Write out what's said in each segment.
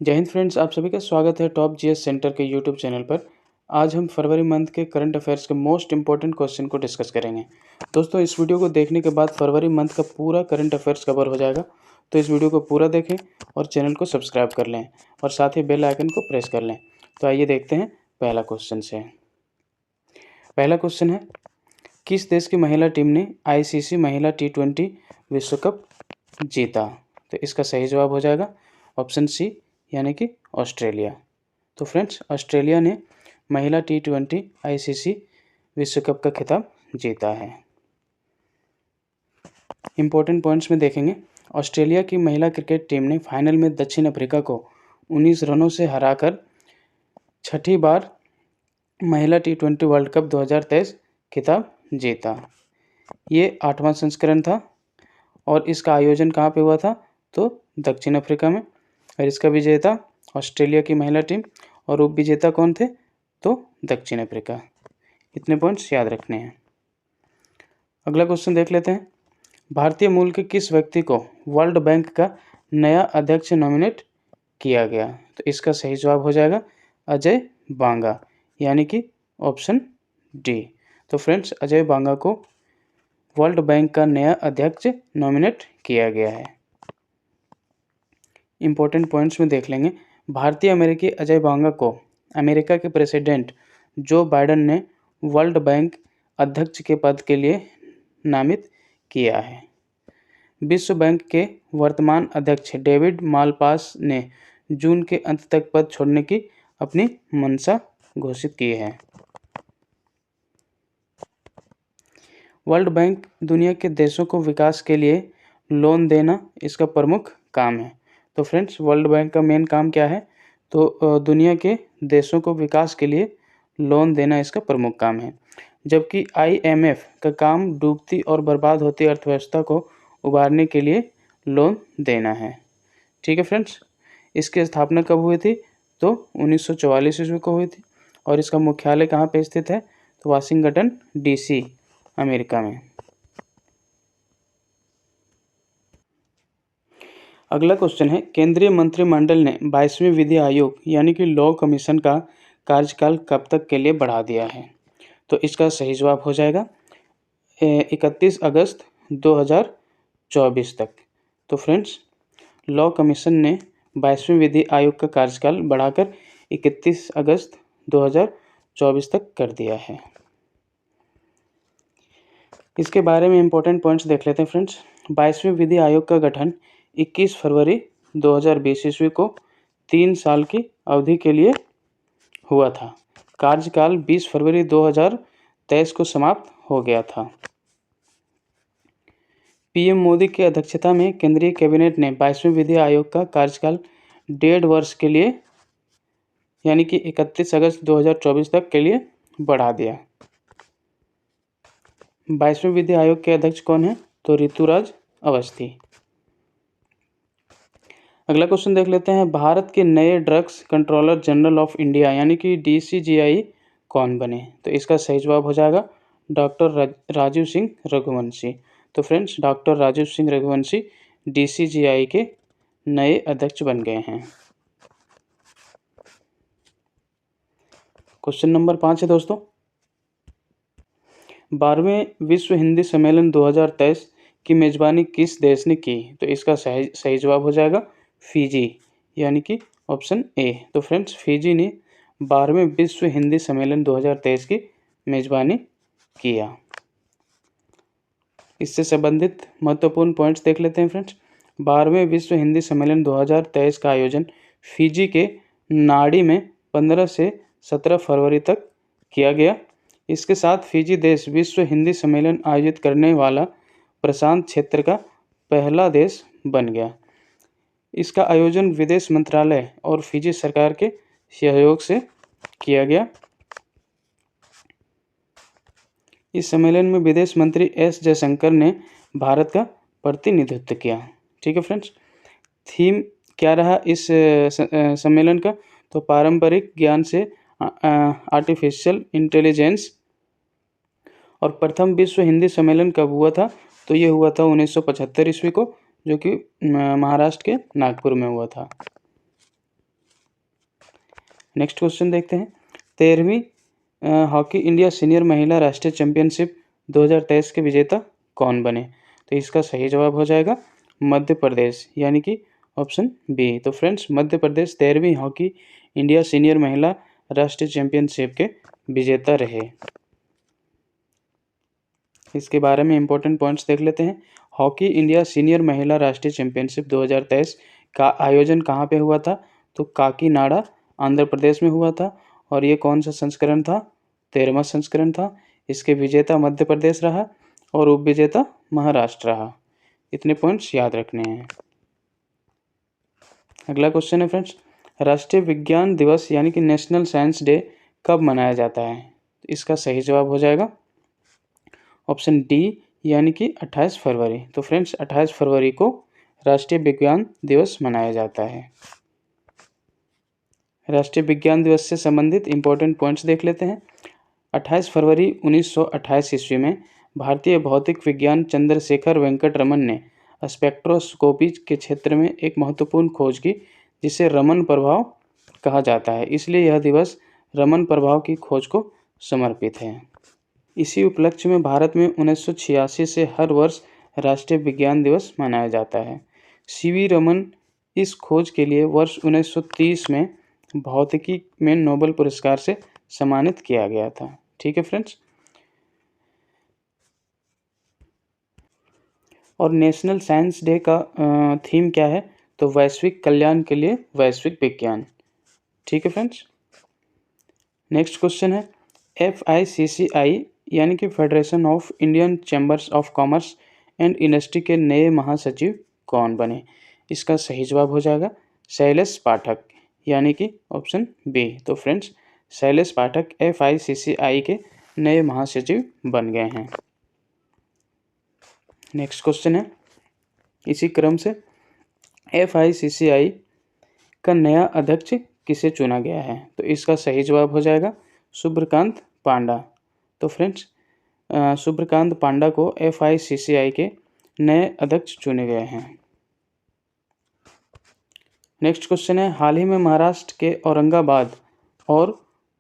जय हिंद फ्रेंड्स, आप सभी का स्वागत है टॉप जीएस सेंटर के यूट्यूब चैनल पर। आज हम फरवरी मंथ के करंट अफेयर्स के मोस्ट इंपॉर्टेंट क्वेश्चन को डिस्कस करेंगे। दोस्तों, इस वीडियो को देखने के बाद फरवरी मंथ का पूरा करंट अफेयर्स कवर हो जाएगा। तो इस वीडियो को पूरा देखें और चैनल को सब्सक्राइब कर लें और साथ ही बेल आइकन को प्रेस कर लें। तो आइए देखते हैं पहला क्वेश्चन से। पहला क्वेश्चन है, किस देश की महिला टीम ने आईसीसी महिला T20 विश्व कप जीता? तो इसका सही जवाब हो जाएगा ऑप्शन सी, यानी कि ऑस्ट्रेलिया। तो फ्रेंड्स, ऑस्ट्रेलिया ने महिला T20 आईसीसी विश्व कप का खिताब जीता है। इम्पोर्टेंट पॉइंट्स में देखेंगे, ऑस्ट्रेलिया की महिला क्रिकेट टीम ने फाइनल में दक्षिण अफ्रीका को 19 रनों से हराकर छठी बार महिला T20 वर्ल्ड कप 2023 खिताब जीता। ये 8वां संस्करण था और इसका आयोजन कहाँ पे हुआ था? तो दक्षिण अफ्रीका में। और इसका विजेता ऑस्ट्रेलिया की महिला टीम और उप विजेता कौन थे? तो दक्षिण अफ्रीका। इतने पॉइंट्स याद रखने हैं। अगला क्वेश्चन देख लेते हैं, भारतीय मूल के किस व्यक्ति को वर्ल्ड बैंक का नया अध्यक्ष नॉमिनेट किया गया? तो इसका सही जवाब हो जाएगा अजय बांगा, यानी कि ऑप्शन डी। तो फ्रेंड्स, अजय बांगा को वर्ल्ड बैंक का नया अध्यक्ष नॉमिनेट किया गया है। इम्पोर्टेंट पॉइंट्स में देख लेंगे, भारतीय अमेरिकी अजय बांगा को अमेरिका के प्रेसिडेंट जो बाइडेन ने वर्ल्ड बैंक अध्यक्ष के पद के लिए नामित किया है। विश्व बैंक के वर्तमान अध्यक्ष डेविड मालपास ने जून के अंत तक पद छोड़ने की अपनी मंशा घोषित की है। वर्ल्ड बैंक दुनिया के देशों को विकास के लिए लोन देना इसका प्रमुख काम है। तो फ्रेंड्स, वर्ल्ड बैंक का मेन काम क्या है? तो दुनिया के देशों को विकास के लिए लोन देना इसका प्रमुख काम है। जबकि IMF का काम डूबती और बर्बाद होती अर्थव्यवस्था को उबारने के लिए लोन देना है। ठीक है फ्रेंड्स, इसकी स्थापना कब हुई थी? तो 1944 ईस्वी को हुई थी। और इसका मुख्यालय कहाँ पे स्थित है? तो वाशिंगटन DC, अमेरिका में। अगला क्वेश्चन है, केंद्रीय मंत्रिमंडल ने 22वें विधि आयोग यानी कि लॉ कमीशन का कार्यकाल कब तक के लिए बढ़ा दिया है? तो इसका सही जवाब हो जाएगा 31 अगस्त 2024 तक। तो फ्रेंड्स, लॉ कमीशन ने 22वें विधि आयोग का कार्यकाल बढ़ाकर 31 अगस्त 2024 तक कर दिया है। इसके बारे में इम्पोर्टेंट पॉइंट्स देख लेते हैं फ्रेंड्स। 22वें विधि आयोग का गठन 21 फरवरी 2020 ईस्वी को 3 साल की अवधि के लिए हुआ था। कार्यकाल 20 फरवरी 2023 को समाप्त हो गया था। PM मोदी की अध्यक्षता में केंद्रीय कैबिनेट ने 22वें विधि आयोग का कार्यकाल 1.5 वर्ष के लिए यानी कि 31 अगस्त 2024 तक के लिए बढ़ा दिया। 22वें विधि आयोग के अध्यक्ष कौन है? तो ऋतुराज अवस्थी। अगला क्वेश्चन देख लेते हैं, भारत के नए drugs controller general of India यानी कि DCGI कौन बने? तो इसका सही जवाब हो जाएगा डॉक्टर राजीव सिंह रघुवंशी। तो friends, doctor Rajiv Singh Raghuvanshi DCGI के नए अध्यक्ष बन गए हैं। क्वेश्चन नंबर 5 है दोस्तों, 12वें विश्व हिंदी सम्मेलन 2023 की मेजबानी किस देश ने की? तो इसका सही जवाब हो जाएगा फिजी, यानी कि ऑप्शन ए। तो फ्रेंड्स, फिजी ने 12वें विश्व हिंदी सम्मेलन 2023 की मेजबानी किया। इससे संबंधित महत्वपूर्ण पॉइंट्स देख लेते हैं फ्रेंड्स। 12वें विश्व हिंदी सम्मेलन 2023 का आयोजन फिजी के नाडी में 15 से 17 फरवरी तक किया गया। इसके साथ फिजी देश विश्व हिंदी सम्मेलन आयोजित करने वाला प्रशांत क्षेत्र का पहला देश बन गया। इसका आयोजन विदेश मंत्रालय और फिजी सरकार के सहयोग से किया गया। इस सम्मेलन में विदेश मंत्री S जयशंकर ने भारत का प्रतिनिधित्व किया। ठीक है फ्रेंड्स, थीम क्या रहा इस सम्मेलन का? तो पारंपरिक ज्ञान से आर्टिफिशियल इंटेलिजेंस। और प्रथम विश्व हिंदी सम्मेलन कब हुआ था? तो ये हुआ था 1975 ईस्वी को, जो कि महाराष्ट्र के नागपुर में हुआ था। नेक्स्ट क्वेश्चन देखते हैं। 13वीं हॉकी इंडिया सीनियर महिला राष्ट्रीय चैंपियनशिप 2023 के विजेता कौन बने? तो इसका सही जवाब हो जाएगा मध्य प्रदेश, यानी कि ऑप्शन बी। तो friends, Madhya Pradesh 13वीं hockey India senior महिला राष्ट्रीय चैंपियनशिप के विजेता रहे। इसके बारे में इंपॉर्टेंट पॉइंट्स देख लेते हैं। हॉकी इंडिया सीनियर महिला राष्ट्रीय चैंपियनशिप 2023 का आयोजन कहाँ पे हुआ था? तो काकीनाडा, आंध्र प्रदेश में हुआ था। और ये कौन सा संस्करण था? 13वां संस्करण था। इसके विजेता मध्य प्रदेश रहा और उपविजेता महाराष्ट्र रहा। इतने पॉइंट्स याद रखने हैं। अगला क्वेश्चन है फ्रेंड्स, राष्ट्रीय विज्ञान दिवस यानी कि नेशनल साइंस डे कब मनाया जाता है? तो इसका सही जवाब हो जाएगा ऑप्शन डी, यानी कि 28 फरवरी। तो फ्रेंड्स, 28 फरवरी को राष्ट्रीय विज्ञान दिवस मनाया जाता है। राष्ट्रीय विज्ञान दिवस से संबंधित इंपॉर्टेंट पॉइंट्स देख लेते हैं। 28 फरवरी 1928 ईस्वी में भारतीय भौतिक विज्ञान चंद्रशेखर वेंकट रमन ने स्पेक्ट्रोस्कोपी के क्षेत्र में एक महत्वपूर्ण खोज की, जिसे रमन प्रभाव कहा जाता है। इसलिए यह दिवस रमन प्रभाव की खोज को समर्पित है। इसी उपलक्ष्य में भारत में 1986 से हर वर्ष राष्ट्रीय विज्ञान दिवस मनाया जाता है। सीवी रमन इस खोज के लिए वर्ष 1930 में भौतिकी में नोबेल पुरस्कार से सम्मानित किया गया था। ठीक है फ्रेंड्स। और नेशनल साइंस डे का थीम क्या है? तो वैश्विक कल्याण के लिए वैश्विक विज्ञान। ठीक है फ्रेंड्स। नेक्स्ट क्वेश्चन है, FICCI यानी कि federation of Indian chambers of commerce and industry के नए महासचिव कौन बने? इसका सही जवाब हो जाएगा शैलेश पाठक, यानी कि ऑप्शन बी। तो फ्रेंड्स, शैलेश पाठक FICCI के नए महासचिव बन गए हैं। नेक्स्ट क्वेश्चन है, इसी क्रम से FICCI का नया अध्यक्ष किसे चुना गया है? तो इसका सही जवाब हो जाएगा सुब्रकांत पांडा। तो फ्रेंड्स, सुब्रकांत पांडा को FICCI के नए अध्यक्ष चुने गए हैं। नेक्स्ट क्वेश्चन है, हाल ही में महाराष्ट्र के औरंगाबाद और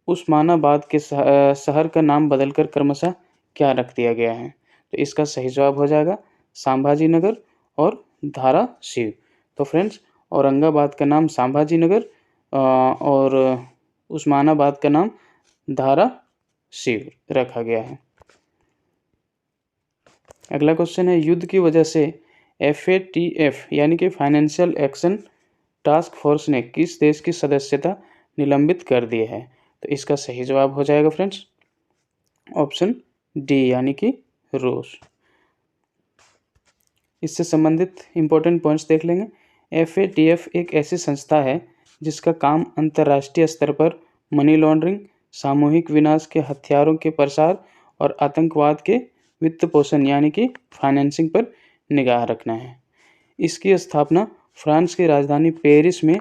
उस्मानाबाद के शहर का नाम बदलकर क्रमशः क्या रख दिया गया है? तो इसका सही जवाब हो जाएगा संभाजी नगर और धाराशिव। तो फ्रेंड्स, औरंगाबाद का नाम संभाजी नगर और उस्मानाबाद का नाम धाराशिव रखा गया है। अगला क्वेश्चन है, युद्ध की वजह से FATF यानी कि फाइनेंशियल एक्शन टास्क फोर्स ने किस देश की सदस्यता निलंबित कर दी है? तो इसका सही जवाब हो जाएगा फ्रेंड्स ऑप्शन डी, यानी कि रूस। इससे संबंधित इंपॉर्टेंट पॉइंट्स देख लेंगे। FATF एक ऐसी संस्था है जिसका काम अंतर्राष्ट्रीय स्तर पर मनी लॉन्ड्रिंग, सामूहिक विनाश के हथियारों के प्रसार और आतंकवाद के वित्त पोषण यानी कि फाइनेंसिंग पर निगाह रखना है। इसकी स्थापना फ्रांस की राजधानी पेरिस में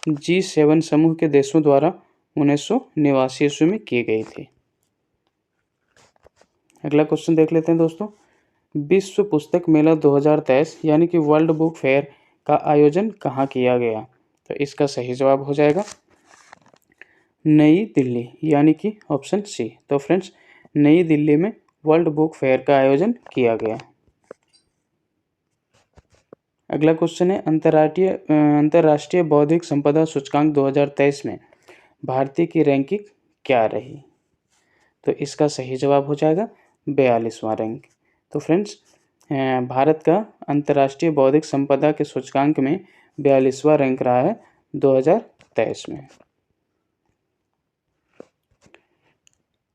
G7 समूह के देशों द्वारा 1989 ईस्वी में की गई थी। अगला क्वेश्चन देख लेते हैं दोस्तों, विश्व पुस्तक मेला 2023 यानी कि वर्ल्ड बुक फेयर का आयोजन कहाँ किया गया? तो इसका सही जवाब हो जाएगा नई दिल्ली, यानी कि ऑप्शन सी। तो फ्रेंड्स, नई दिल्ली में वर्ल्ड बुक फेयर का आयोजन किया गया। अगला क्वेश्चन है, अंतर्राष्ट्रीय बौद्धिक संपदा सूचकांक 2023 में भारतीय की रैंकिंग क्या रही? तो इसका सही जवाब हो जाएगा 42वां रैंक। तो फ्रेंड्स, भारत का अंतर्राष्ट्रीय बौद्धिक संपदा के सूचकांक में 42वां रैंक रहा है 2023 में।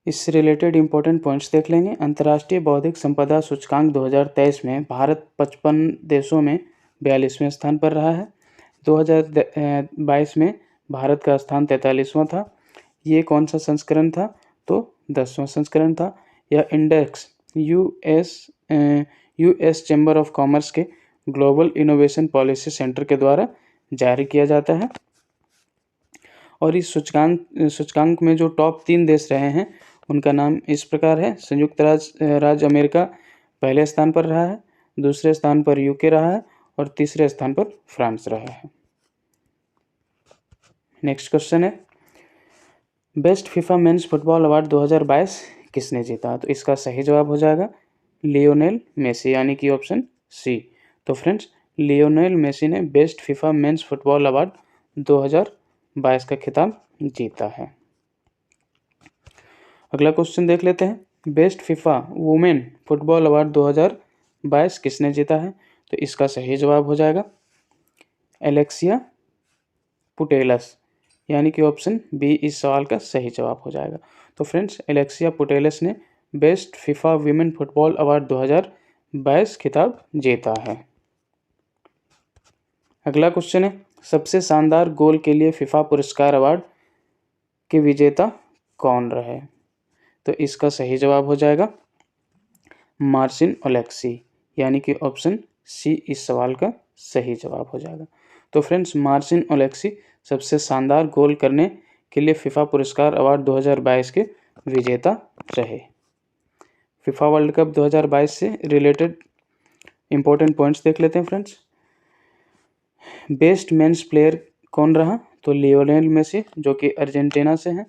इससे रिलेटेड इंपॉर्टेंट पॉइंट्स देख लेंगे। अंतर्राष्ट्रीय बौद्धिक संपदा सूचकांक 2023 में भारत 55 देशों में 42वें स्थान पर रहा है। 2022 में भारत का स्थान 43वां था। ये कौन सा संस्करण था? तो 10वां संस्करण था। यह index US chamber of commerce के ग्लोबल इनोवेशन पॉलिसी सेंटर के द्वारा जारी किया जाता है। और इस सूचकांक में जो टॉप 3 देश रहे हैं उनका नाम इस प्रकार है। संयुक्त राज्य अमेरिका पहले स्थान पर रहा है, दूसरे स्थान पर UK रहा है और तीसरे स्थान पर फ्रांस रहा है। नेक्स्ट क्वेश्चन है, best FIFA mains football award 2022 किसने जीता? तो इसका सही जवाब हो जाएगा लियोनेल मेसी, यानी कि ऑप्शन सी। तो फ्रेंड्स, लियोनेल मेसी ने best FIFA mains football award 2022 का खिताब जीता है। अगला क्वेश्चन देख लेते हैं। Best FIFA women football award 2022 किसने जीता है? तो इसका सही जवाब हो जाएगा एलेक्सिया पुटेलस, यानी कि ऑप्शन बी इस सवाल का सही जवाब हो जाएगा। तो फ्रेंड्स, एलेक्सिया पुटेलस ने best FIFA women football award 2022 खिताब जीता है। अगला क्वेश्चन है, सबसे शानदार गोल के लिए फीफा पुरस्कार अवार्ड के विजेता कौन रहे? तो इसका सही जवाब हो जाएगा मार्सिन ओलेक्सी, यानी कि ऑप्शन सी इस सवाल का सही जवाब हो जाएगा। तो फ्रेंड्स, मार्सिन ओलेक्सी सबसे शानदार गोल करने के लिए फीफा पुरस्कार अवार्ड 2022 के विजेता रहे। फीफा वर्ल्ड कप 2022 से रिलेटेड इंपॉर्टेंट पॉइंट्स देख लेते हैं फ्रेंड्स। बेस्ट मेंस प्लेयर कौन रहा? तो लियोनेल मेसी, जो कि अर्जेंटीना से हैं।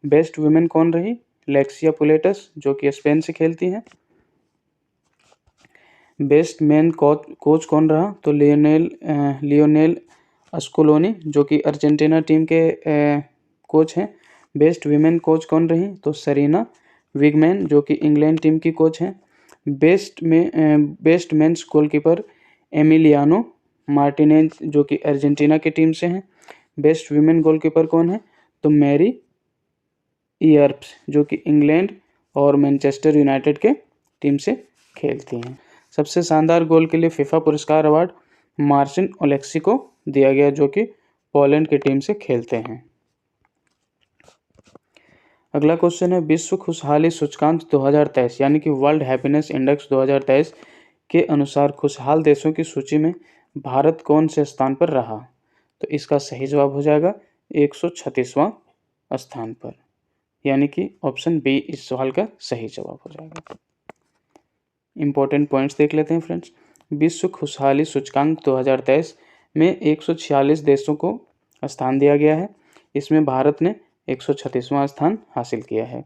बेस्ट वुमेन कौन रही? लेक्सिया पुलेटस, जो कि स्पेन से खेलती हैं। बेस्ट मैन कोच कौन रहा? तो लियोनेल अस्कोलोनी, जो कि अर्जेंटीना टीम के कोच हैं। बेस्ट वीमेन कोच कौन रही? तो सरीना विगमैन, जो कि इंग्लैंड टीम की कोच हैं। Best mains goalkeeper Emiliano Martinez, जो कि अर्जेंटीना की टीम से हैं। बेस्ट वीमेन गोलकीपर कौन है? तो मैरी ईयर्प्स, जो कि इंग्लैंड और मैनचेस्टर यूनाइटेड के टीम से खेलती हैं। सबसे शानदार गोल के लिए फीफा पुरस्कार अवार्ड मार्सिन ओलेक्सी को दिया गया, जो कि पोलैंड की टीम से खेलते हैं। अगला क्वेश्चन है, विश्व खुशहाली सूचकांक 2023 यानी कि वर्ल्ड हैप्पीनेस इंडेक्स 2023 के अनुसार खुशहाल देशों की सूची में भारत कौन से स्थान पर रहा? तो इसका सही जवाब हो जाएगा 136वां स्थान पर, यानी कि ऑप्शन बी इस सवाल का सही जवाब हो जाएगा। इंपॉर्टेंट पॉइंट्स देख लेते हैं फ्रेंड्स। विश्व खुशहाली सूचकांक 2023 में 146 देशों को स्थान दिया गया है। इसमें भारत ने 136वां स्थान हासिल किया है।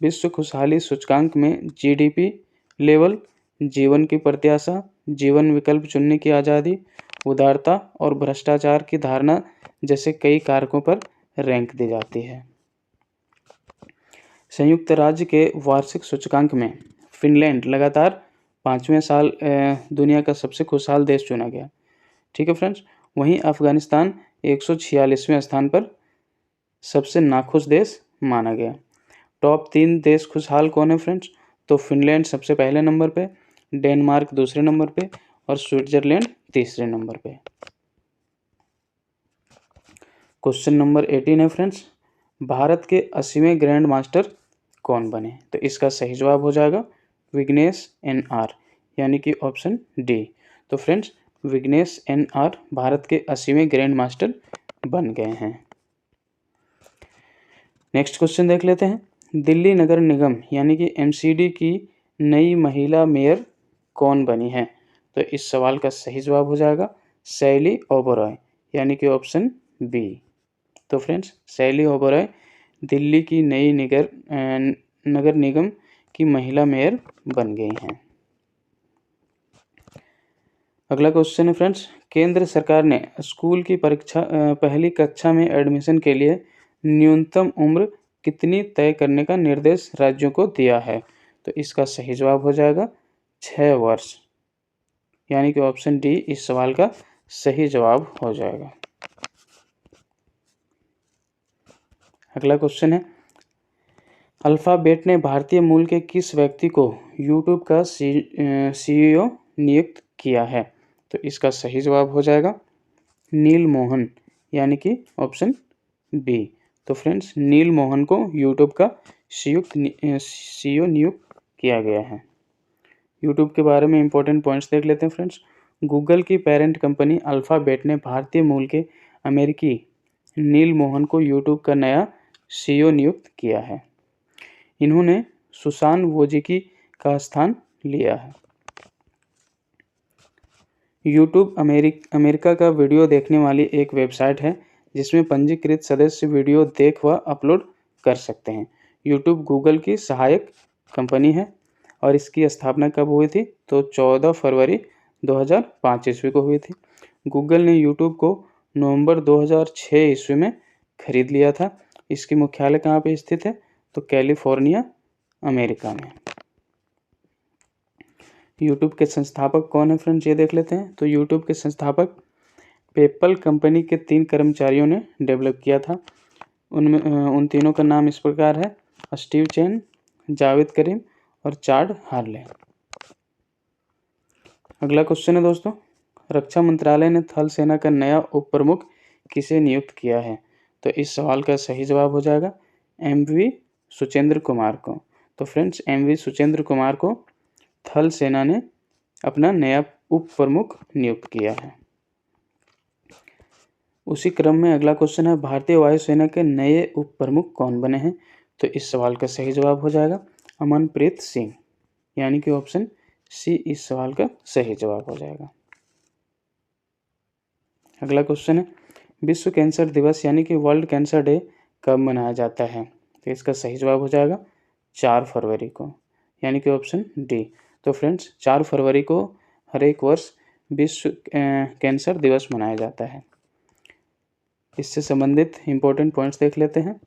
विश्व खुशहाली सूचकांक में जीडीपी लेवल, जीवन की प्रत्याशा, जीवन विकल्प चुनने की आज़ादी, उदारता और भ्रष्टाचार की धारणा जैसे कई कारकों पर रैंक दी जाती है। संयुक्त राज्य के वार्षिक सूचकांक में फिनलैंड लगातार 5वें साल दुनिया का सबसे खुशहाल देश चुना गया। ठीक है फ्रेंड्स, वहीं अफगानिस्तान 146वें स्थान पर सबसे नाखुश देश माना गया। टॉप 3 देश खुशहाल कौन है फ्रेंड्स? तो फिनलैंड सबसे पहले नंबर पे, डेनमार्क दूसरे नंबर पे और स्विट्जरलैंड तीसरे नंबर पे। क्वेश्चन नंबर 18 है फ्रेंड्स, भारत के 80वें ग्रैंड मास्टर कौन बने? तो इसका सही जवाब हो जाएगा विघ्नेश एन.आर., यानी कि ऑप्शन डी। तो फ्रेंड्स, विघ्नेश एन.आर. भारत के 80वें ग्रैंड मास्टर बन गए हैं। नेक्स्ट क्वेश्चन देख लेते हैं। दिल्ली नगर निगम यानी कि एमसीडी की नई महिला मेयर कौन बनी है? तो इस सवाल का सही जवाब हो जाएगा शैली ओबरॉय, यानी कि ऑप्शन बी। तो फ्रेंड्स, शैली ओबरॉय दिल्ली की नई नगर निगम की महिला मेयर बन गई हैं। अगला क्वेश्चन है फ्रेंड्स, केंद्र सरकार ने स्कूल की परीक्षा पहली कक्षा में एडमिशन के लिए न्यूनतम उम्र कितनी तय करने का निर्देश राज्यों को दिया है? तो इसका सही जवाब हो जाएगा 6 वर्ष, यानी कि ऑप्शन डी इस सवाल का सही जवाब हो जाएगा। अगला क्वेश्चन है, अल्फाबेट ने भारतीय मूल के किस व्यक्ति को यूट्यूब का सीईओ नियुक्त किया है? तो इसका सही जवाब हो जाएगा नील मोहन, यानी कि ऑप्शन बी। तो फ्रेंड्स, नील मोहन को यूट्यूब का सीईओ नियुक्त किया गया है। यूट्यूब के बारे में इंपॉर्टेंट पॉइंट्स देख लेते हैं फ्रेंड्स। गूगल की पेरेंट कंपनी अल्फाबेट ने भारतीय मूल के अमेरिकी नील मोहन को यूट्यूब का नया सीईओ नियुक्त किया है। इन्होंने सुसान वोजिकी का स्थान लिया है। यूट्यूब अमेरिका का वीडियो देखने वाली एक वेबसाइट है जिसमें पंजीकृत सदस्य वीडियो देख व अपलोड कर सकते हैं। यूट्यूब गूगल की सहायक कंपनी है और इसकी स्थापना कब हुई थी? तो 14 फरवरी 2005 ईस्वी को हुई थी। गूगल ने यूट्यूब को नवंबर 2006 ईस्वी में खरीद लिया था। इसकी मुख्यालय कहाँ पे स्थित है? तो कैलिफोर्निया, अमेरिका में। यूट्यूब के संस्थापक कौन है फ्रेंड्स, ये देख लेते हैं। तो यूट्यूब के संस्थापक पेपल कंपनी के 3 कर्मचारियों ने डेवलप किया था। उन तीनों का नाम इस प्रकार है: स्टीव चेन, जावेद करीम और चाड हार्ले। अगला क्वेश्चन है दोस्तों, रक्षा मंत्रालय ने थल सेना का नया उप प्रमुख किसे नियुक्त किया है? तो इस सवाल का सही जवाब हो जाएगा एमवी सुचेंद्र कुमार को। तो फ्रेंड्स, एमवी सुचेंद्र कुमार को थल सेना ने अपना नया उप प्रमुख नियुक्त किया है। उसी क्रम में अगला क्वेश्चन है, भारतीय वायुसेना के नए उप प्रमुख कौन बने हैं? तो इस सवाल का सही जवाब हो जाएगा अमनप्रीत सिंह, यानी कि ऑप्शन सी इस सवाल का सही जवाब हो जाएगा। अगला क्वेश्चन है, विश्व कैंसर दिवस यानी कि वर्ल्ड कैंसर डे कब मनाया जाता है? तो इसका सही जवाब हो जाएगा 4 फरवरी को, यानी कि ऑप्शन डी। तो फ्रेंड्स, 4 फरवरी को हर एक वर्ष विश्व कैंसर दिवस मनाया जाता है। इससे संबंधित इम्पोर्टेंट पॉइंट्स देख लेते हैं।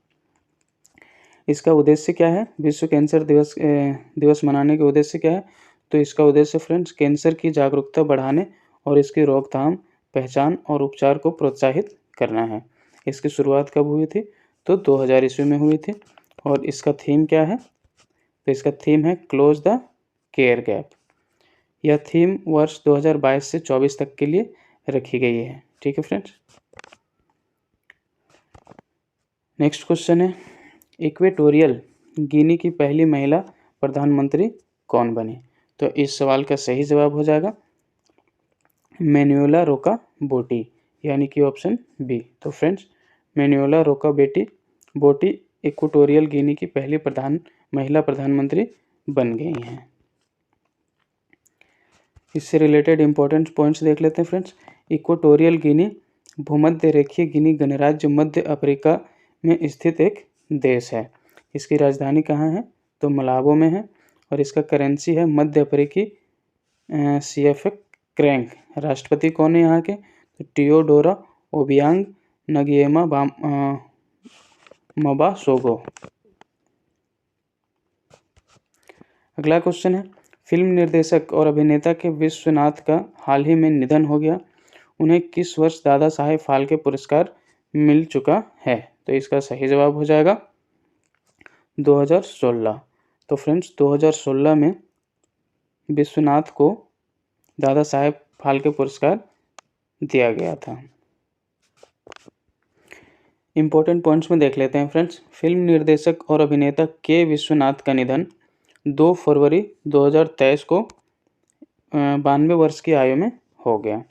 इसका उद्देश्य क्या है? विश्व कैंसर दिवस मनाने के उद्देश्य क्या है? तो इसका उद्देश्य फ्रेंड्स कैंसर की जागरूकता बढ़ाने और इसकी रोकथाम, पहचान और उपचार को प्रोत्साहित करना है। इसकी शुरुआत कब हुई थी? तो 2000 ईस्वी में हुई थी। और इसका थीम क्या है? तो इसका थीम है क्लोज द केयर गैप। यह थीम वर्ष 2022 से 24 तक के लिए रखी गई है। ठीक है फ्रेंड्स। नेक्स्ट क्वेश्चन है, इक्वेटोरियल गिनी की पहली महिला प्रधानमंत्री कौन बनी? तो इस सवाल का सही जवाब हो जाएगा मैनुएला रोका बोटी, यानी कि ऑप्शन बी। तो फ्रेंड्स, मैनुएला रोका बोटी इक्वेटोरियल गिनी की पहली महिला प्रधानमंत्री बन गई हैं। इससे रिलेटेड इंपॉर्टेंट पॉइंट्स देख लेते हैं फ्रेंड्स। इक्वेटोरियल गिनी भूमध्य रेखीय गिनी गणराज्य मध्य अफ्रीका में स्थित एक देश है। इसकी राजधानी कहाँ है? तो मलाबो में है और इसका करेंसी है मध्य अफ्रीकी सीएफ क्रैंक। राष्ट्रपति कौन है यहाँ के? तो टियोडोरा ओबियांग नगिएमा मबासोगो। अगला क्वेश्चन है, फिल्म निर्देशक और अभिनेता के विश्वनाथ का हाल ही में निधन हो गया। उन्हें किस वर्ष दादा साहेब फाल्के पुरस्कार मिल चुका है? तो इसका सही जवाब हो जाएगा 2016। तो फ्रेंड्स, 2016 में विश्वनाथ को दादा साहेब फाल्के पुरस्कार दिया गया था। इम्पोर्टेंट पॉइंट्स में देख लेते हैं फ्रेंड्स। फिल्म निर्देशक और अभिनेता के विश्वनाथ का निधन 2 फरवरी 2023 को 92 वर्ष की आयु में हो गया।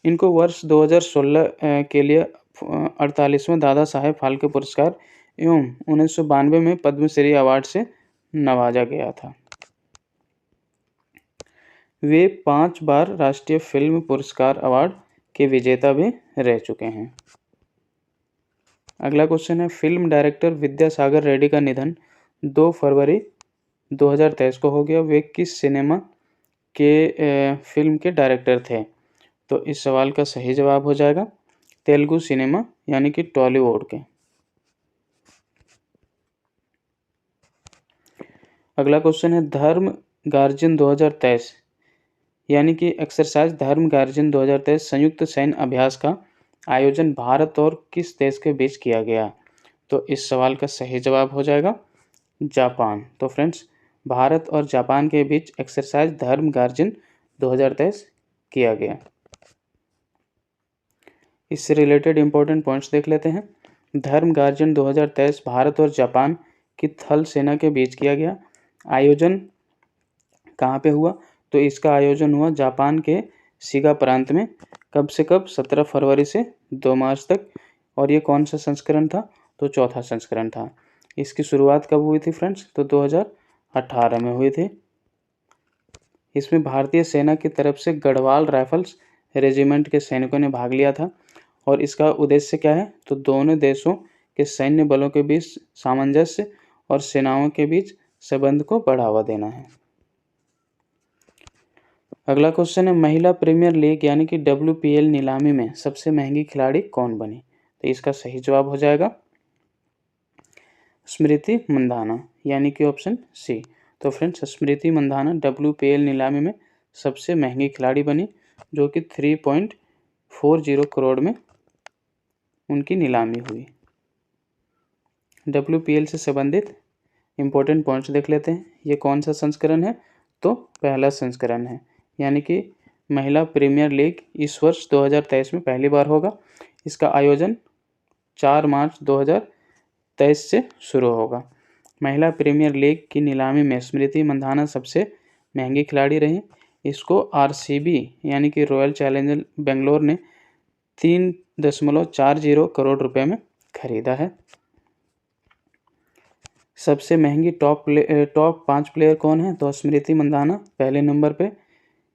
इनको वर्ष 2016 के लिए 48वें दादा साहेब फाल्के पुरस्कार एवं 1992 में पद्मश्री अवार्ड से नवाजा गया था। वे 5 बार राष्ट्रीय फिल्म पुरस्कार अवार्ड के विजेता भी रह चुके हैं। अगला क्वेश्चन है, फिल्म डायरेक्टर विद्यासागर रेड्डी का निधन 2 फरवरी 2023 को हो गया। वे किस सिनेमा के फिल्म के डायरेक्टर थे? तो इस सवाल का सही जवाब हो जाएगा तेलुगु सिनेमा, यानी कि टॉलीवुड के। अगला क्वेश्चन है, धर्म गार्जियन 2023 यानी कि एक्सरसाइज धर्म गार्जियन 2023 संयुक्त सैन्य अभ्यास का आयोजन भारत और किस देश के बीच किया गया? तो इस सवाल का सही जवाब हो जाएगा जापान। तो फ्रेंड्स, भारत और जापान के बीच एक्सरसाइज धर्म गार्जियन 2023 किया गया। इससे रिलेटेड इंपॉर्टेंट पॉइंट्स देख लेते हैं। धर्म गार्जियन 2023 भारत और जापान की थल सेना के बीच किया गया। आयोजन कहाँ पे हुआ? तो इसका आयोजन हुआ जापान के शिगा प्रांत में। कब से कब? 17 फरवरी से 2 मार्च तक। और ये कौन सा संस्करण था? तो चौथा संस्करण था। इसकी शुरुआत कब हुई थी फ्रेंड्स? तो 2018 में हुई थी। इसमें भारतीय सेना की तरफ से गढ़वाल राइफल्स रेजिमेंट के सैनिकों ने भाग लिया था। और इसका उद्देश्य क्या है? तो दोनों देशों कि सैन्य बलों के बीच सामंजस्य और सेनाओं के बीच संबंध को बढ़ावा देना है। अगला क्वेश्चन है, महिला प्रीमियर लीग यानी कि WPL नीलामी में सबसे महंगी खिलाड़ी कौन बनी? तो इसका सही जवाब हो जाएगा स्मृति मंधाना, यानी कि ऑप्शन सी। तो फ्रेंड्स, स्मृति मंधाना WPL नीलामी में सबसे महंगी खिलाड़ी बनी, जो कि 3.40 करोड़ में उनकी नीलामी हुई। WPL से संबंधित इम्पोर्टेंट पॉइंट्स देख लेते हैं। ये कौन सा संस्करण है? तो पहला संस्करण है, यानी कि महिला प्रीमियर लीग इस वर्ष 2023 में पहली बार होगा। इसका आयोजन 4 मार्च 2023 से शुरू होगा। महिला प्रीमियर लीग की नीलामी में स्मृति मंधाना सबसे महंगी खिलाड़ी रही। इसको RCB यानी कि रॉयल चैलेंजर बेंगलोर ने 3.40 करोड़ रुपए में खरीदा है। सबसे महंगी टॉप 5 प्लेयर कौन है? तो स्मृति मंधाना पहले नंबर पे,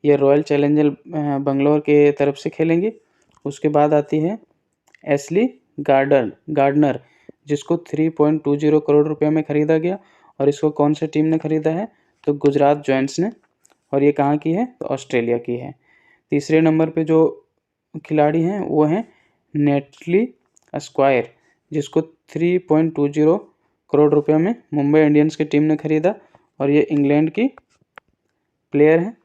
ये रॉयल चैलेंजर बेंगलोर के तरफ से खेलेंगी। उसके बाद आती है एशली गार्डनर, जिसको 3.20 करोड़ रुपए में खरीदा गया। और इसको कौन सी टीम ने खरीदा है? तो गुजरात जायंट्स ने। और ये कहाँ की है? तो ऑस्ट्रेलिया की है। तीसरे नंबर पे जो खिलाड़ी हैं वो हैं नेटली स्क्वायर, जिसको 3.20 करोड़ रुपये में मुंबई इंडियंस की टीम ने खरीदा, और ये इंग्लैंड की प्लेयर हैं।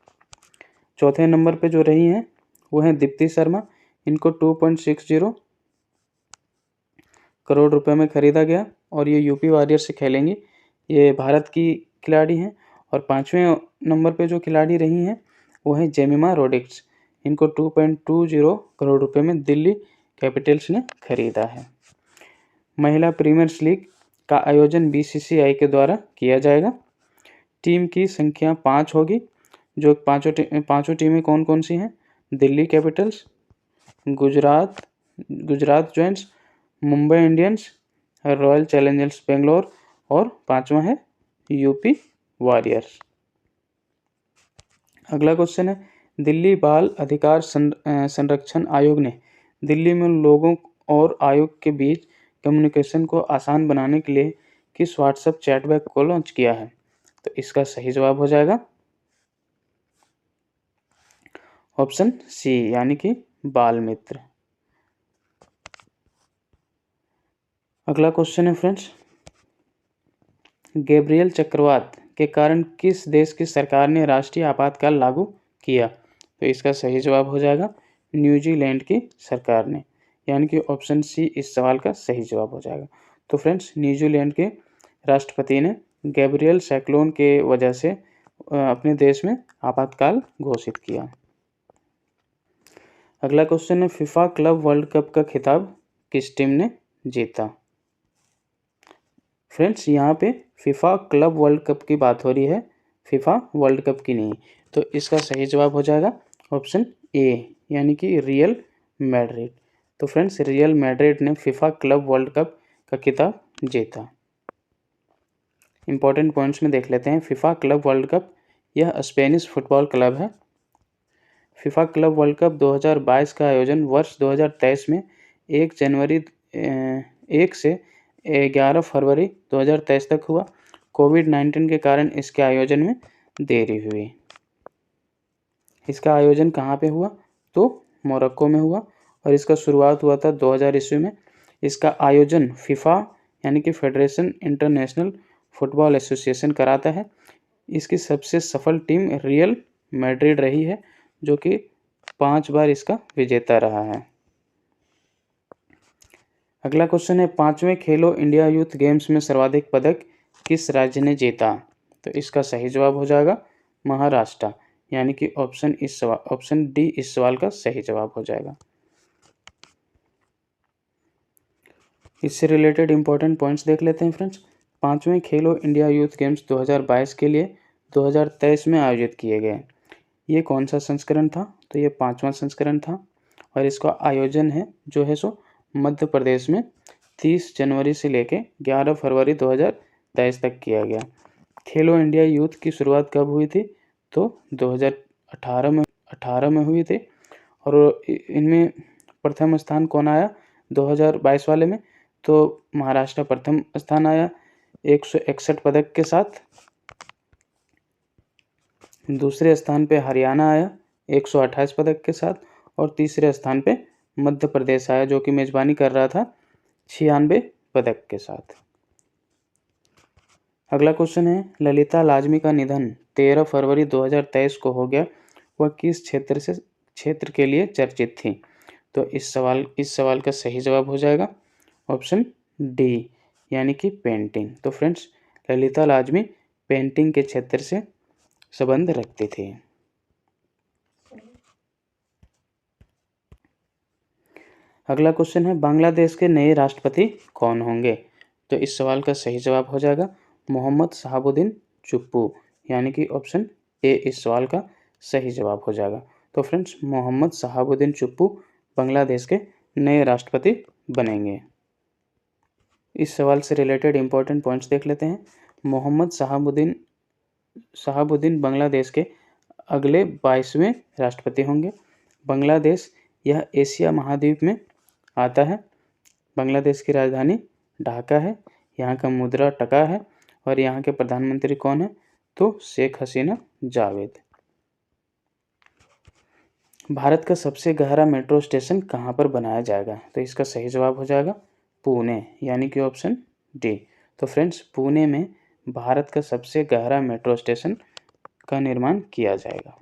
चौथे नंबर पे जो रही हैं वो हैं दीप्ति शर्मा, इनको 2.60 करोड़ रुपए में खरीदा गया, और ये यूपी वॉरियर्स से खेलेंगी। ये भारत की खिलाड़ी हैं। और 5वें नंबर पे जो खिलाड़ी रही हैं वो हैं जेमिमा रोड्रिग्स, इनको 2.20 करोड़ रुपए में दिल्ली कैपिटल्स ने खरीदा है। महिला प्रीमियर लीग का आयोजन BCCI के द्वारा किया जाएगा। टीम की संख्या 5 होगी, जो पाँचों टीमें कौन कौन सी हैं? Delhi Capitals, Gujarat giants, Mumbai Indians, royal Challengers Bangalore, और 5वां है यूपी वॉरियर्स। अगला क्वेश्चन है, दिल्ली बाल अधिकार संरक्षण आयोग ने दिल्ली में लोगों और आयोग के बीच कम्युनिकेशन को आसान बनाने के लिए किस व्हाट्सएप चैटबॉट को लॉन्च किया है? तो इसका सही जवाब हो जाएगा ऑप्शन सी, यानी कि बाल मित्र। अगला क्वेश्चन है फ्रेंड्स, गैब्रियल चक्रवात के कारण किस देश की सरकार ने राष्ट्रीय आपातकाल लागू किया? तो इसका सही जवाब हो जाएगा न्यूजीलैंड की सरकार ने, यानी कि ऑप्शन सी इस सवाल का सही जवाब हो जाएगा। तो फ्रेंड्स, न्यूजीलैंड के राष्ट्रपति ने गैब्रियल साइक्लोन के वजह से अपने देश में आपातकाल घोषित किया। अगला क्वेश्चन है, फीफा क्लब वर्ल्ड कप का खिताब किस टीम ने जीता? फ्रेंड्स, यहाँ पे फीफा क्लब वर्ल्ड कप की बात हो रही है, फीफा वर्ल्ड कप की नहीं। तो इसका सही जवाब हो जाएगा ऑप्शन ए, यानी कि रियल मैड्रिड। तो फ्रेंड्स, रियल मैड्रिड ने फीफा क्लब वर्ल्ड कप का खिताब जीता। इंपॉर्टेंट पॉइंट्स में देख लेते हैं। फीफा क्लब वर्ल्ड कप यह स्पेनिश फुटबॉल क्लब है। फीफा क्लब वर्ल्ड कप 2022 का आयोजन वर्ष 2023 में 1 से 11 फरवरी 2023 तक हुआ। कोविड-19 के कारण इसके आयोजन में देरी हुई। इसका आयोजन कहाँ पे हुआ? तो मोरक्को में हुआ, और इसका शुरुआत हुआ था 2000 ईस्वी में। इसका आयोजन फीफा यानी कि फेडरेशन इंटरनेशनल फुटबॉल एसोसिएशन कराता है। इसकी सबसे सफल टीम रियल मैड्रिड रही है, जो कि 5 बार इसका विजेता रहा है। अगला क्वेश्चन है, 5वें खेलो इंडिया यूथ गेम्स में सर्वाधिक पदक किस राज्य ने जीता? तो इसका सही जवाब हो जाएगा महाराष्ट्र, यानी कि ऑप्शन डी इस सवाल का सही जवाब हो जाएगा। इससे रिलेटेड इंपॉर्टेंट पॉइंट्स देख लेते हैं फ्रेंड्स। 5वें खेलो इंडिया यूथ गेम्स 2022 के लिए 2023 में आयोजित किए गए। ये कौन सा संस्करण था? तो ये 5वां संस्करण था, और इसका आयोजन है जो है सो मध्य प्रदेश में 30 जनवरी से लेके 11 फरवरी 2023 तक किया गया। खेलो इंडिया यूथ की शुरुआत कब हुई थी? तो 2018 में हुई थी, और इनमें प्रथम स्थान कौन आया 2022 वाले में? तो महाराष्ट्र प्रथम स्थान आया 161 पदक के साथ। दूसरे स्थान पे हरियाणा आया 128 पदक के साथ। और तीसरे स्थान पे मध्य प्रदेश आया जो कि मेजबानी कर रहा था 96 पदक के साथ। अगला क्वेश्चन है, ललिता लाजमी का निधन 13 फरवरी 2023 को हो गया, वह किस क्षेत्र के लिए चर्चित थी? तो इस सवाल का सही जवाब हो जाएगा ऑप्शन डी, यानी कि पेंटिंग। तो फ्रेंड्स, ललिता लाजमी पेंटिंग के क्षेत्र से संबंध रखती थी। अगला क्वेश्चन है, बांग्लादेश के नए राष्ट्रपति कौन होंगे? तो इस सवाल का सही जवाब हो जाएगा मोहम्मद शहाबुद्दीन चुप्पू, यानी कि ऑप्शन ए इस सवाल का सही जवाब हो जाएगा। तो फ्रेंड्स, मोहम्मद शहाबुद्दीन चुप्पू बांग्लादेश के नए राष्ट्रपति बनेंगे। इस सवाल से रिलेटेड इंपॉर्टेंट पॉइंट्स देख लेते हैं। मोहम्मद शहाबुद्दीन बांग्लादेश के अगले 22वें राष्ट्रपति होंगे। बांग्लादेश यह एशिया महाद्वीप में आता है। बांग्लादेश की राजधानी ढाका है। यहाँ का मुद्रा टका है। और यहाँ के प्रधानमंत्री कौन है? तो शेख हसीना जावेद। भारत का सबसे गहरा मेट्रो स्टेशन कहाँ पर बनाया जाएगा? तो इसका सही जवाब हो जाएगा पुणे, यानी कि ऑप्शन डी। तो फ्रेंड्स, पुणे में भारत का सबसे गहरा मेट्रो स्टेशन का निर्माण किया जाएगा।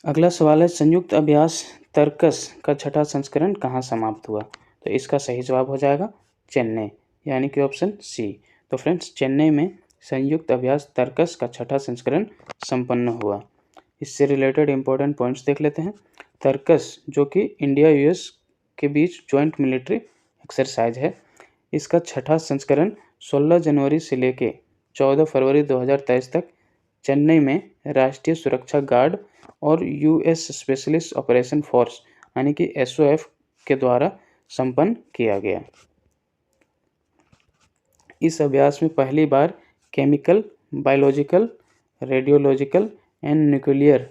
अगला सवाल है, संयुक्त अभ्यास तर्कस का छठा संस्करण कहाँ समाप्त हुआ? तो इसका सही जवाब हो जाएगा चेन्नई, यानी कि ऑप्शन सी। तो फ्रेंड्स, चेन्नई में संयुक्त अभ्यास तर्कस का छठा संस्करण संपन्न हुआ। इससे रिलेटेड इंपॉर्टेंट पॉइंट्स देख लेते हैं। तर्कस जो कि इंडिया यूएस के बीच ज्वाइंट मिलिट्री एक्सरसाइज है, इसका छठा संस्करण 16 जनवरी से लेके 14 फरवरी 2023 तक चेन्नई में राष्ट्रीय सुरक्षा गार्ड और यूएस स्पेशलिस्ट ऑपरेशन फोर्स यानी कि एसओएफ के द्वारा संपन्न किया गया। इस अभ्यास में पहली बार chemical, biological, radiological and nuclear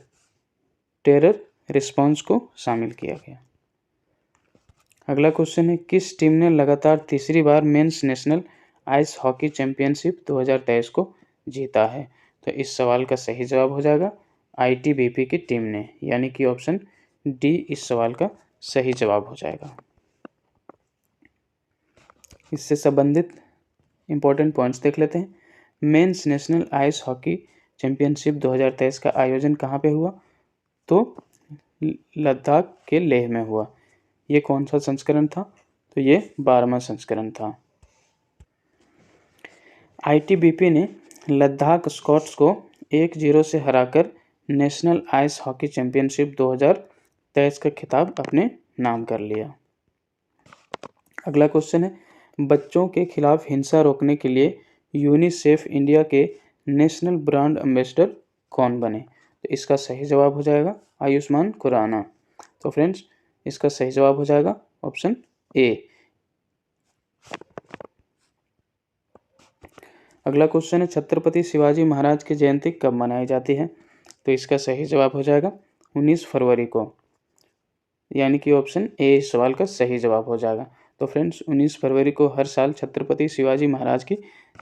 terror response को शामिल किया गया। अगला क्वेश्चन है, किस टीम ने लगातार तीसरी बार men's national ice hockey championship 2023 को जीता है? तो इस सवाल का सही जवाब हो जाएगा आईटीबीपी की टीम ने, यानी कि ऑप्शन डी इस सवाल का सही जवाब हो जाएगा। इससे संबंधित इंपॉर्टेंट पॉइंट्स देख लेते हैं। Mains national ice hockey championship 2023 का आयोजन कहाँ पे हुआ? तो लद्दाख के लेह में हुआ। ये कौन सा संस्करण था? तो ये 12वां संस्करण था। आईटीबीपी ने लद्दाख स्कॉट्स को 1-0 से हराकर नेशनल आइस हॉकी चैंपियनशिप 2023 का खिताब अपने नाम कर लिया। अगला क्वेश्चन है, बच्चों के खिलाफ हिंसा रोकने के लिए यूनिसेफ इंडिया के नेशनल ब्रांड एम्बेसडर कौन बने? तो इसका सही जवाब हो जाएगा आयुष्मान खुराना। तो फ्रेंड्स, इसका सही जवाब हो जाएगा ऑप्शन ए। अगला क्वेश्चन है, छत्रपति शिवाजी महाराज की जयंती कब मनाई जाती है? तो इसका सही जवाब हो जाएगा 19 फरवरी को, यानी कि ऑप्शन ए इस सवाल का सही जवाब हो जाएगा। तो फ्रेंड्स, 19 फरवरी को हर साल छत्रपति शिवाजी महाराज की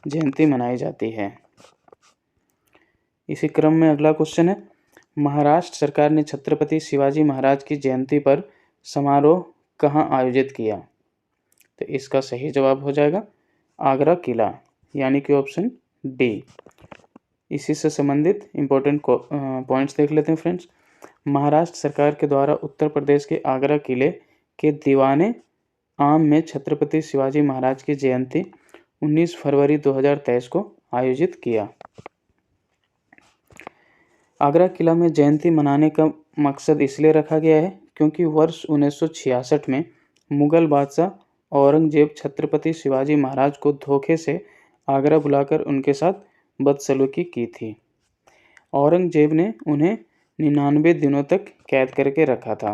जयंती मनाई जाती है। इसी क्रम में अगला क्वेश्चन है, महाराष्ट्र सरकार ने छत्रपति शिवाजी महाराज की जयंती पर समारोह कहाँ आयोजित किया? तो इसका सही जवाब हो जाएगा आगरा किला, यानी कि ऑप्शन डी। इसी से संबंधित इंपॉर्टेंट पॉइंट्स देख लेते हैं फ्रेंड्स। महाराष्ट्र सरकार के द्वारा उत्तर प्रदेश के आगरा किले के दीवाने आम में छत्रपति शिवाजी महाराज की जयंती 19 फरवरी 2023 को आयोजित किया। आगरा किला में जयंती मनाने का मकसद इसलिए रखा गया है क्योंकि वर्ष 1966 में मुगल बादशाह औरंगजेब छत्रपति शिवाजी महाराज को धोखे से आगरा बुलाकर उनके साथ बदसलूकी की थी। औरंगजेब ने उन्हें 99 दिनों तक कैद करके रखा था।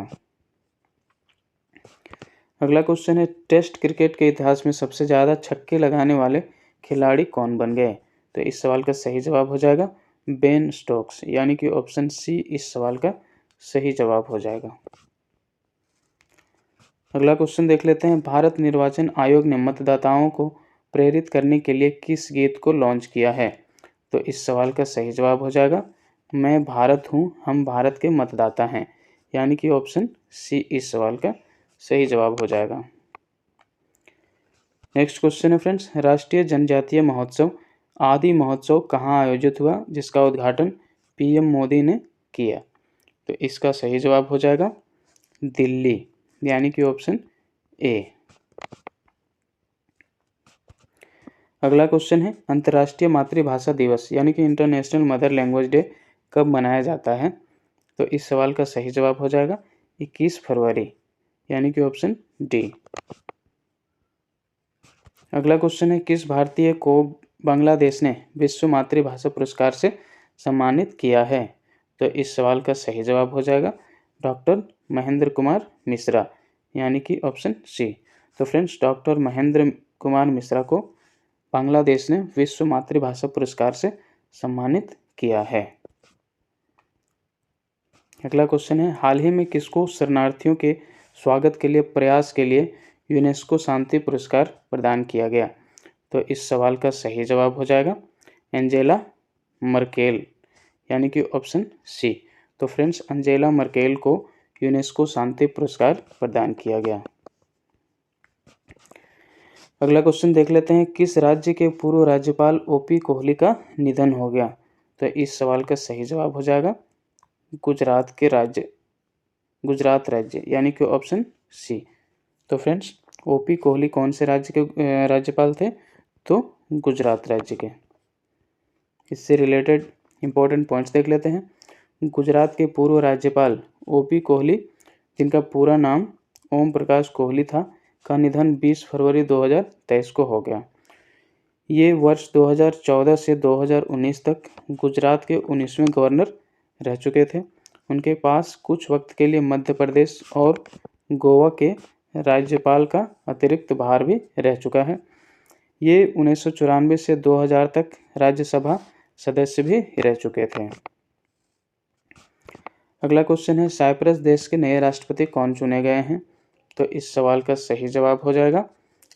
अगला क्वेश्चन है, टेस्ट क्रिकेट के इतिहास में सबसे ज़्यादा छक्के लगाने वाले खिलाड़ी कौन बन गए? तो इस सवाल का सही जवाब हो जाएगा बेन स्टोक्स, यानी कि ऑप्शन सी इस सवाल का सही जवाब हो जाएगा। अगला क्वेश्चन देख लेते हैं। भारत निर्वाचन आयोग ने मतदाताओं को प्रेरित करने के लिए किस गीत को लॉन्च किया है? तो इस सवाल का सही जवाब हो जाएगा मैं भारत हूँ, हम भारत के मतदाता हैं, यानी कि ऑप्शन सी इस सवाल का सही जवाब हो जाएगा। नेक्स्ट क्वेश्चन है फ्रेंड्स, राष्ट्रीय जनजातीय महोत्सव आदि महोत्सव कहाँ आयोजित हुआ जिसका उद्घाटन पीएम मोदी ने किया? तो इसका सही जवाब हो जाएगा दिल्ली, यानी कि ऑप्शन ए। अगला क्वेश्चन है, अंतर्राष्ट्रीय मातृभाषा दिवस यानी कि इंटरनेशनल मदर लैंग्वेज डे कब मनाया जाता है? तो इस सवाल का सही जवाब हो जाएगा 21 फरवरी, यानी कि ऑप्शन डी। अगला क्वेश्चन है, किस भारतीय को बांग्लादेश ने विश्व मातृभाषा पुरस्कार से सम्मानित किया है? तो इस सवाल का सही जवाब हो जाएगा डॉक्टर महेंद्र कुमार मिश्रा, यानी कि ऑप्शन सी। तो फ्रेंड्स, डॉक्टर महेंद्र कुमार मिश्रा को बांग्लादेश ने विश्व मातृभाषा पुरस्कार से सम्मानित किया है। अगला क्वेश्चन है, हाल ही में किसको शरणार्थियों के स्वागत के लिए प्रयास के लिए यूनेस्को शांति पुरस्कार प्रदान किया गया? तो इस सवाल का सही जवाब हो जाएगा एंजेला मर्केल, यानी कि ऑप्शन सी। तो फ्रेंड्स, एंजेला मर्केल को यूनेस्को शांति पुरस्कार प्रदान किया गया। अगला क्वेश्चन देख लेते हैं, किस राज्य के पूर्व राज्यपाल ओपी कोहली का निधन हो गया? तो इस सवाल का सही जवाब हो जाएगा गुजरात राज्य, यानी कि ऑप्शन सी। तो फ्रेंड्स, ओपी कोहली कौन से राज्य के राज्यपाल थे? तो गुजरात राज्य के। इससे रिलेटेड इंपॉर्टेंट पॉइंट्स देख लेते हैं। गुजरात के पूर्व राज्यपाल ओपी कोहली, जिनका पूरा नाम ओम प्रकाश कोहली था, का निधन 20 फरवरी 2023 को हो गया। ये वर्ष 2014 से 2019 तक गुजरात के 19वें गवर्नर रह चुके थे। उनके पास कुछ वक्त के लिए मध्य प्रदेश और गोवा के राज्यपाल का अतिरिक्त भार भी रह चुका है। ये 1994 से 2000 तक राज्यसभा सदस्य भी रह चुके थे। अगला क्वेश्चन है, साइप्रस देश के नए राष्ट्रपति कौन चुने गए हैं? तो इस सवाल का सही जवाब हो जाएगा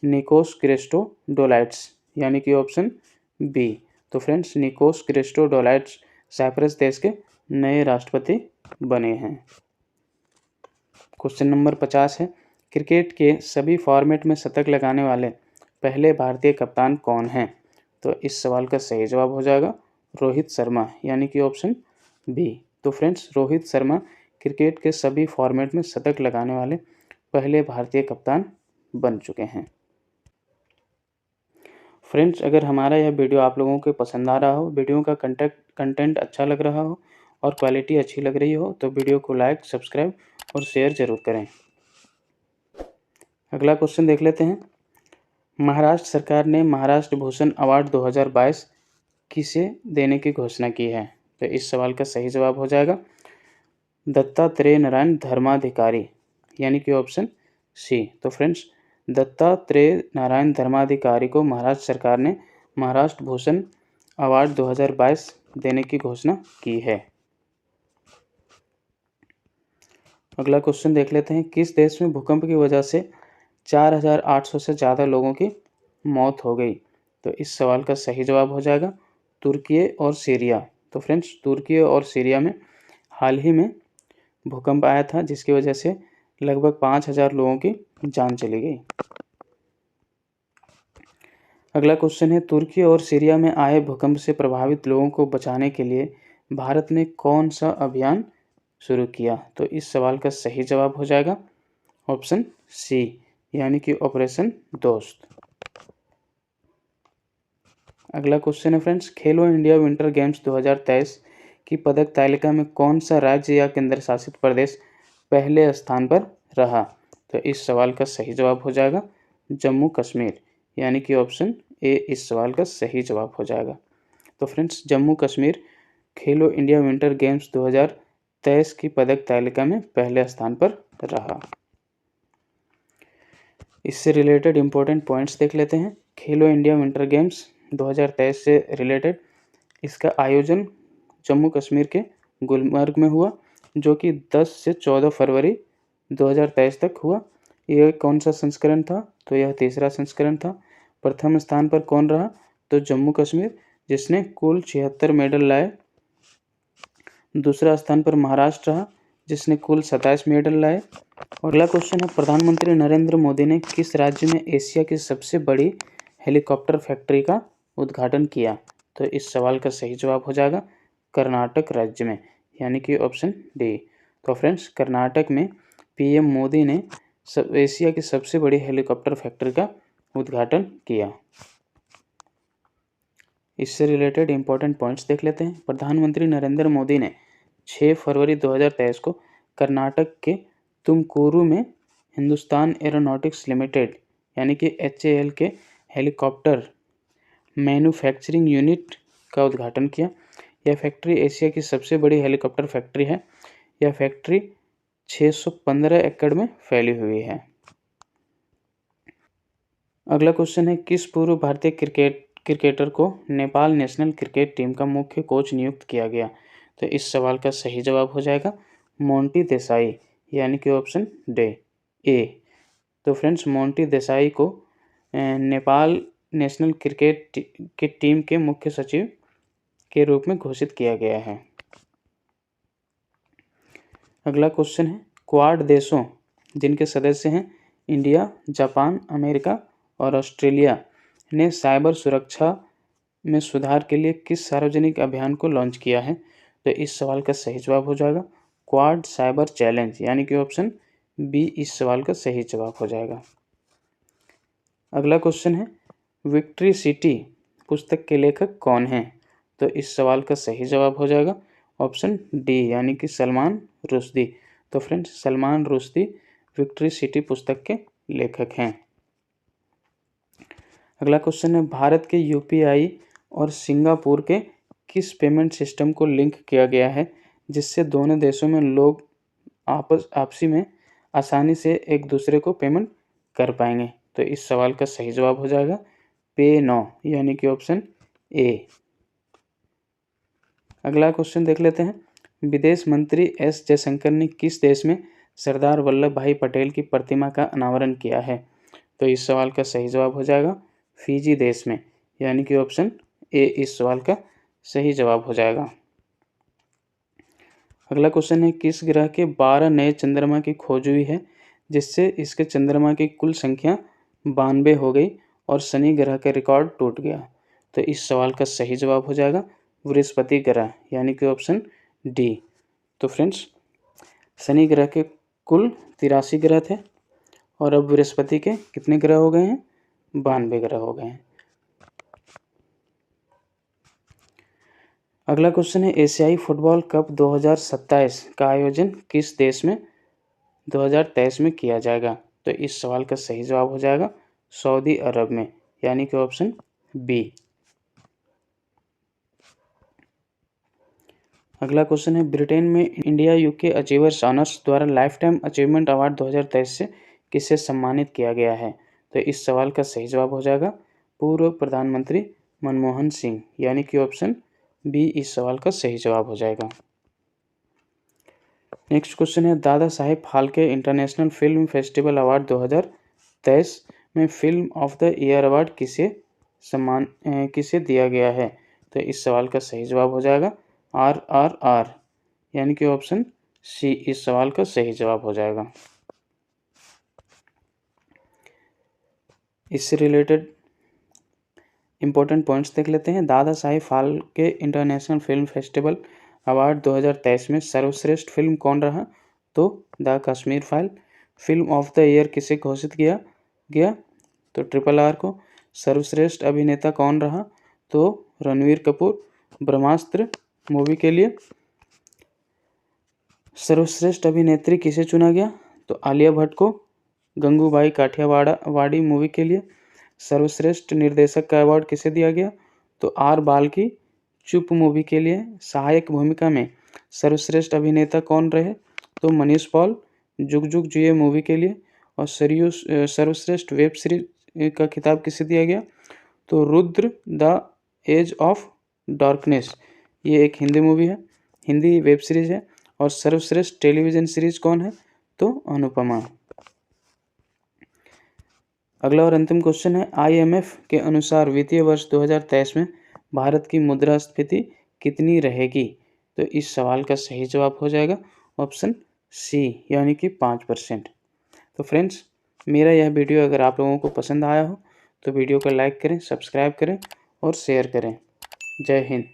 निकोस क्रिस्टोडोलाइट्स, यानी कि ऑप्शन बी। तो फ्रेंड्स, निकोस क्रिस्टोडोलाइट्स साइप्रस देश के नए राष्ट्रपति बने हैं। क्वेश्चन नंबर 50 है, क्रिकेट के सभी फॉर्मेट में शतक लगाने वाले पहले भारतीय कप्तान कौन हैं? तो इस सवाल का सही जवाब हो जाएगा रोहित शर्मा, यानी कि ऑप्शन बी। तो फ्रेंड्स, रोहित शर्मा क्रिकेट के सभी फॉर्मेट में शतक लगाने वाले पहले भारतीय कप्तान बन चुके हैं। फ्रेंड्स, अगर हमारा यह वीडियो आप लोगों को पसंद आ रहा हो, वीडियो का कंटेंट अच्छा लग रहा हो और क्वालिटी अच्छी लग रही हो, तो वीडियो को लाइक, सब्सक्राइब और शेयर जरूर करें। अगला क्वेश्चन देख लेते हैं, महाराष्ट्र सरकार ने महाराष्ट्र भूषण अवार्ड 2022 किसे देने की घोषणा की है? तो इस सवाल का सही जवाब हो जाएगा दत्तात्रेय नारायण धर्माधिकारी, यानी कि ऑप्शन सी। तो फ्रेंड्स, दत्तात्रेय नारायण धर्माधिकारी को महाराष्ट्र सरकार ने महाराष्ट्र भूषण अवार्ड 2022 देने की घोषणा की है। अगला क्वेश्चन देख लेते हैं, किस देश में भूकंप की वजह से 4800 से ज़्यादा लोगों की मौत हो गई? तो इस सवाल का सही जवाब हो जाएगा तुर्की और सीरिया। तो फ्रेंड्स, तुर्की और सीरिया में हाल ही में भूकंप आया था, जिसकी वजह से लगभग 5000 लोगों की जान चली गई। अगला क्वेश्चन है, तुर्की और सीरिया में आए भूकंप से प्रभावित लोगों को बचाने के लिए भारत ने कौन सा अभियान शुरू किया? तो इस सवाल का सही जवाब हो जाएगा ऑप्शन सी, यानी कि ऑपरेशन दोस्त। अगला क्वेश्चन है फ्रेंड्स, खेलो इंडिया विंटर गेम्स 2023 की पदक तालिका में कौन सा राज्य या केंद्र शासित प्रदेश पहले स्थान पर रहा? तो इस सवाल का सही जवाब हो जाएगा जम्मू कश्मीर, यानी कि ऑप्शन ए इस सवाल का सही जवाब हो जाएगा। तो फ्रेंड्स, जम्मू कश्मीर खेलो इंडिया विंटर गेम्स 2023 की पदक तालिका में पहले स्थान पर रहा। इससे रिलेटेड इंपॉर्टेंट पॉइंट्स देख लेते हैं। खेलो इंडिया विंटर गेम्स 2023 से रिलेटेड इसका आयोजन जम्मू कश्मीर के गुलमर्ग में हुआ, जो कि 10 से 14 फरवरी 2023 तक हुआ। यह कौन सा संस्करण था? तो यह तीसरा संस्करण था। प्रथम स्थान पर कौन रहा? तो जम्मू कश्मीर, जिसने कुल 76 मेडल लाए। दूसरा स्थान पर महाराष्ट्र रहा, जिसने कुल 27 मेडल लाए। अगला क्वेश्चन है, प्रधानमंत्री नरेंद्र मोदी ने किस राज्य में एशिया की सबसे बड़ी हेलीकॉप्टर फैक्ट्री का उद्घाटन किया? तो इस सवाल का सही जवाब हो जाएगा कर्नाटक राज्य में, यानी कि ऑप्शन डी। तो फ्रेंड्स, कर्नाटक में पीएम मोदी ने एशिया की सबसे बड़ी हेलीकॉप्टर फैक्ट्री का उद्घाटन किया। इससे रिलेटेड इंपॉर्टेंट पॉइंट्स देख लेते हैं। प्रधानमंत्री नरेंद्र मोदी ने 6 फरवरी 2023 को कर्नाटक के तुमकुरू में हिंदुस्तान एरोनॉटिक्स लिमिटेड यानी कि HAL के हेलीकॉप्टर मैन्युफैक्चरिंग यूनिट का उद्घाटन किया। यह फैक्ट्री एशिया की सबसे बड़ी हेलीकॉप्टर फैक्ट्री है। यह फैक्ट्री 615 एकड़ में फैली हुई है। अगला क्वेश्चन है, किस पूर्व भारतीय क्रिकेटर को नेपाल नेशनल क्रिकेट टीम का मुख्य कोच नियुक्त किया गया? तो इस सवाल का सही जवाब हो जाएगा मोंटी देसाई, यानी कि ऑप्शन ए। तो फ्रेंड्स, मोंटी देसाई को नेपाल नेशनल क्रिकेट की टीम के मुख्य सचिव के रूप में घोषित किया गया है। अगला क्वेश्चन है, क्वाड देशों जिनके सदस्य हैं इंडिया, जापान, अमेरिका और ऑस्ट्रेलिया ने साइबर सुरक्षा में सुधार के लिए किस सार्वजनिक अभियान को लॉन्च किया है? तो इस सवाल का सही जवाब हो जाएगा क्वाड साइबर चैलेंज, यानी कि ऑप्शन बी इस सवाल का सही जवाब हो जाएगा। अगला क्वेश्चन है, विक्ट्री सिटी पुस्तक के लेखक कौन हैं? तो इस सवाल का सही जवाब हो जाएगा ऑप्शन डी, यानी कि सलमान रुश्दी। तो friends, Salman Rushdie victory city पुस्तक के लेखक हैं। अगला क्वेश्चन है, भारत के UPI और सिंगापुर के किस पेमेंट सिस्टम को लिंक किया गया है जिससे दोनों देशों में लोग आपसी में आसानी से एक दूसरे को पेमेंट कर पाएंगे? तो इस सवाल का सही जवाब हो जाएगा पे नाउ, यानी कि ऑप्शन ए। अगला क्वेश्चन देख लेते हैं, विदेश मंत्री एस जयशंकर ने किस देश में सरदार वल्लभ भाई पटेल की प्रतिमा का अनावरण किया है? तो इस सवाल का सही जवाब हो जाएगा फिजी देश में, यानी कि ऑप्शन ए इस सवाल का सही जवाब हो जाएगा। अगला क्वेश्चन है, किस ग्रह के 12 नए चंद्रमा की खोज हुई है जिससे इसके चंद्रमा की कुल संख्या 92 हो गई और शनि ग्रह का रिकॉर्ड टूट गया? तो इस सवाल का सही जवाब हो जाएगा बृहस्पति ग्रह, यानी कि ऑप्शन डी। तो फ्रेंड्स, शनि ग्रह के कुल 83 ग्रह थे और अब बृहस्पति के कितने ग्रह हो गए हैं? 92 ग्रह हो गए हैं। अगला क्वेश्चन है, एशियाई फुटबॉल कप 2027 का आयोजन किस देश में 2023 में किया जाएगा? तो इस सवाल का सही जवाब हो जाएगा सऊदी अरब में, यानी कि ऑप्शन बी। अगला क्वेश्चन है, ब्रिटेन में इंडिया UK अचीवर्स ऑनर्स द्वारा लाइफ टाइम अचीवमेंट अवार्ड 2023 से किसे सम्मानित किया गया है? तो इस सवाल का सही जवाब हो जाएगा पूर्व प्रधानमंत्री मनमोहन सिंह, यानी कि ऑप्शन बी इस सवाल का सही जवाब हो जाएगा। नेक्स्ट क्वेश्चन है, Dada Saheb Phalke international film festival award 2023 में film of the year award किसे दिया गया है? तो इस सवाल का सही जवाब हो जाएगा RRR, यानी कि ऑप्शन सी इस सवाल का सही जवाब हो जाएगा। इससे रिलेटेड इंपॉर्टेंट पॉइंट्स देख लेते हैं। Dada Saheb Phalke international film festival award 2023 में सर्वश्रेष्ठ फिल्म कौन रहा? तो the Kashmir file. Film of the year किसे घोषित किया गया? तो RRR को। सर्वश्रेष्ठ अभिनेता कौन रहा? तो रणवीर कपूर ब्रह्मास्त्र मूवी के लिए। सर्वश्रेष्ठ अभिनेत्री किसे चुना गया? तो आलिया भट्ट को गंगूबाई काठियावाड़ी मूवी के लिए। सर्वश्रेष्ठ निर्देशक का अवार्ड किसे दिया गया? तो R बाल्की चुप मूवी के लिए। सहायक भूमिका में सर्वश्रेष्ठ अभिनेता कौन रहे? तो मनीष पॉल जुग जुग जिए मूवी के लिए। और सर्वश्रेष्ठ वेब सीरीज का खिताब किसे दिया गया? तो Rudra the age of darkness, ये एक हिंदी मूवी है, हिंदी वेब सीरीज है। और सर्वश्रेष्ठ टेलीविज़न सीरीज कौन है? तो अनुपमा। अगला और अंतिम क्वेश्चन है, IMF के अनुसार वित्तीय वर्ष 2023 में भारत की मुद्रास्फीति कितनी रहेगी? तो इस सवाल का सही जवाब हो जाएगा ऑप्शन सी, यानी कि 5%। तो फ्रेंड्स, मेरा यह वीडियो अगर आप लोगों को पसंद आया हो तो वीडियो को लाइक करें, सब्सक्राइब करें और शेयर करें। जय हिंद।